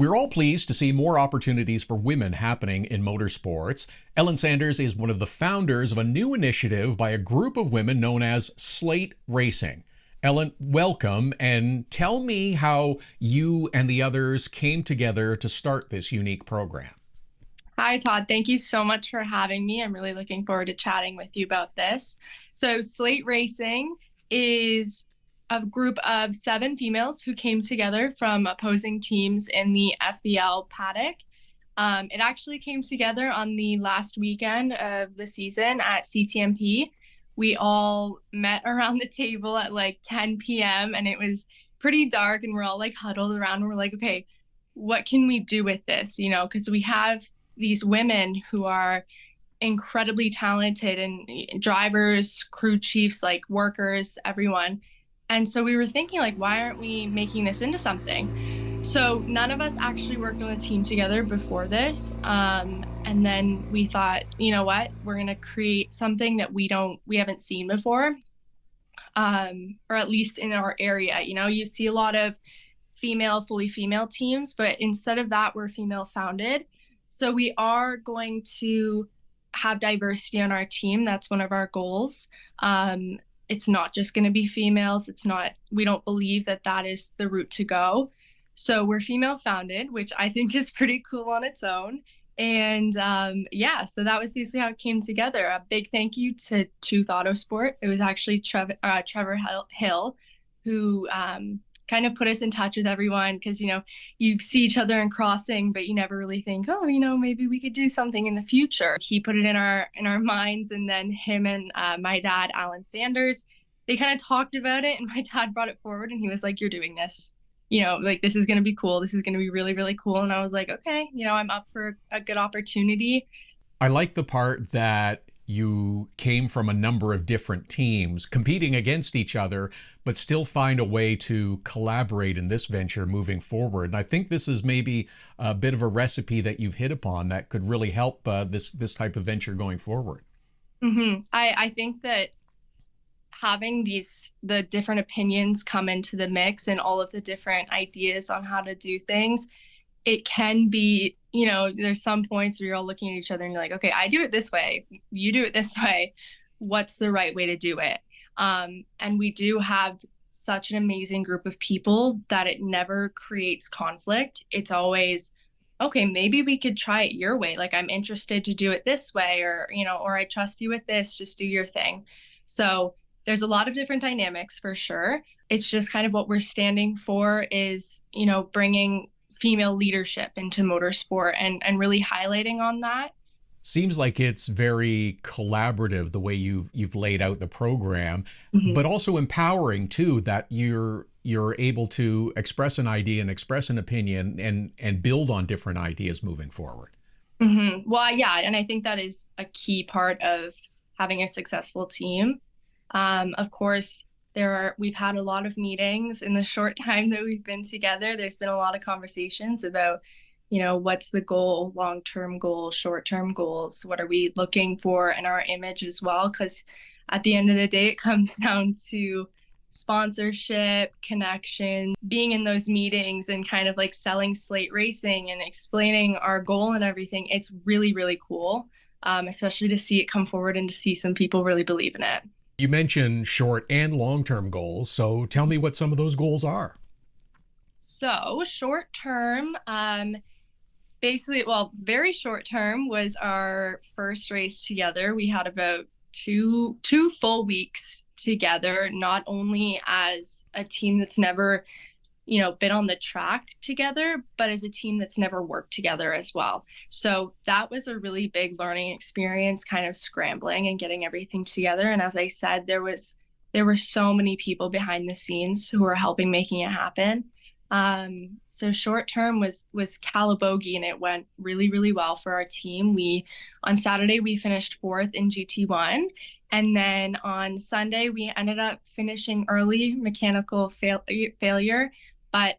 We're all pleased to see more opportunities for women happening in motorsports. Ellen Sanders is one of the founders of a new initiative by a group of women known as Slate Racing. Ellen, welcome, and tell me how you and the others came together to start this unique program. Hi, Todd. Thank you so much for having me. I'm really looking forward to chatting with you about this. So, Slate Racing is a group of seven females who came together from opposing teams in the FBL paddock. It actually came together on the last weekend of the season at CTMP. We all met around the table at like 10 p.m. and it was pretty dark, and we're all like huddled around. And we're like, okay, what can we do with this? Because we have these women who are incredibly talented and drivers, crew chiefs, like workers, everyone. And so we were thinking, like, why aren't we making this into something? So none of us actually worked on a team together before this. And then we thought, you know what, we're gonna create something that we haven't seen before, or at least in our area. You see a lot of fully female teams, but instead of that, we're female founded. So we are going to have diversity on our team. That's one of our goals. It's not just going to be females. We don't believe that that is the route to go. So we're female founded, which I think is pretty cool on its own. And yeah, so that was basically how it came together. A big thank you to Tooth Autosport. It was actually Trevor Hill who kind of put us in touch with everyone, because you see each other in crossing, but you never really think, oh, maybe we could do something in the future. He put it in our minds, and then him and my dad, Alan Sanders, they kind of talked about it, and my dad brought it forward, and he was like, "You're doing this. Like, this is going to be cool. This is going to be really, really cool." And I was like, okay, I'm up for a good opportunity. I like the part that you came from a number of different teams competing against each other, but still find a way to collaborate in this venture moving forward. And I think this is maybe a bit of a recipe that you've hit upon that could really help this type of venture going forward. I think that having the different opinions come into the mix and all of the different ideas on how to do things, it can be, there's some points where you're all looking at each other and you're like, okay, I do it this way, you do it this way. What's the right way to do it? And we do have such an amazing group of people that it never creates conflict. It's always, okay, maybe we could try it your way. Like, I'm interested to do it this way, or I trust you with this, just do your thing. So there's a lot of different dynamics for sure. It's just kind of what we're standing for is, bringing female leadership into motorsport and really highlighting on that. Seems like it's very collaborative the way you've laid out the program, but also empowering too, that you're able to express an idea and express an opinion and build on different ideas moving forward. Well, yeah, and I think that is a key part of having a successful team. Of course, we've had a lot of meetings in the short time that we've been together. There's been a lot of conversations about, what's the goal, long-term goals, short-term goals, what are we looking for in our image as well? Because at the end of the day, it comes down to sponsorship, connection, being in those meetings and kind of like selling Slate Racing and explaining our goal and everything. It's really, really cool, especially to see it come forward and to see some people really believe in it. You mentioned short and long-term goals, so tell me what some of those goals are. So short term, basically, well, very short term was our first race together. We had about two full weeks together, not only as a team that's never been on the track together, but as a team that's never worked together as well. So that was a really big learning experience, kind of scrambling and getting everything together. And as I said, there were so many people behind the scenes who were helping making it happen. So short term was Calabogie, and it went really, really well for our team. On Saturday, we finished fourth in GT1. And then on Sunday, we ended up finishing early, mechanical failure, but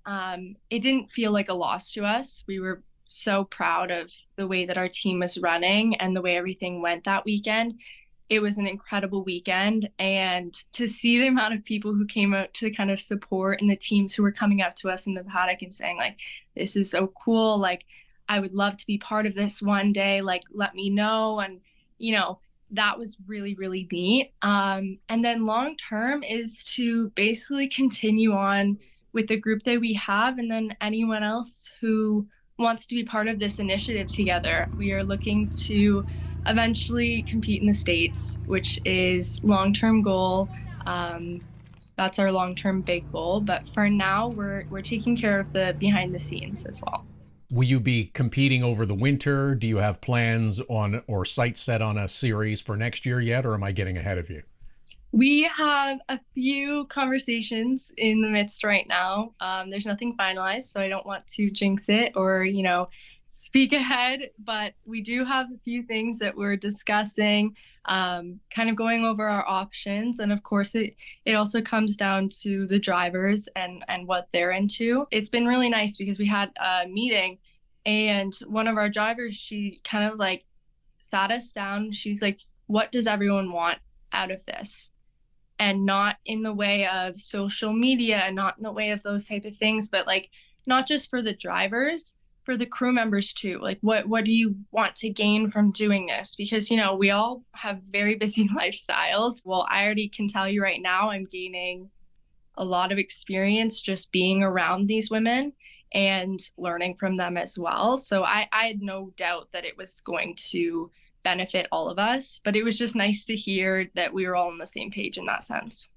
it didn't feel like a loss to us. We were so proud of the way that our team was running and the way everything went that weekend. it was an incredible weekend. And to see the amount of people who came out to kind of support and the teams who were coming up to us in the paddock and saying, like, this is so cool. Like, I would love to be part of this one day. Like, let me know. And, that was really, really neat. And then long term is to basically continue on with the group that we have, and then anyone else who wants to be part of this initiative together. We are looking to eventually compete in the States, which is long-term goal. Um, that's our long-term big goal. But for now, we're taking care of the behind the scenes as well. Will you be competing over the winter? Do you have plans on or sights set on a series for next year yet, or am I getting ahead of you? We have a few conversations in the midst right now. There's nothing finalized, so I don't want to jinx it or, speak ahead, but we do have a few things that we're discussing, kind of going over our options. And of course, it also comes down to the drivers and what they're into. It's been really nice because we had a meeting and one of our drivers, she kind of like sat us down. She's like, what does everyone want out of this? And not in the way of social media, not in the way of those type of things, but like not just for the drivers, for the crew members too. Like what do you want to gain from doing this? Because we all have very busy lifestyles. Well, I already can tell you right now, I'm gaining a lot of experience just being around these women and learning from them as well. So I had no doubt that it was going to benefit all of us, but it was just nice to hear that we were all on the same page in that sense.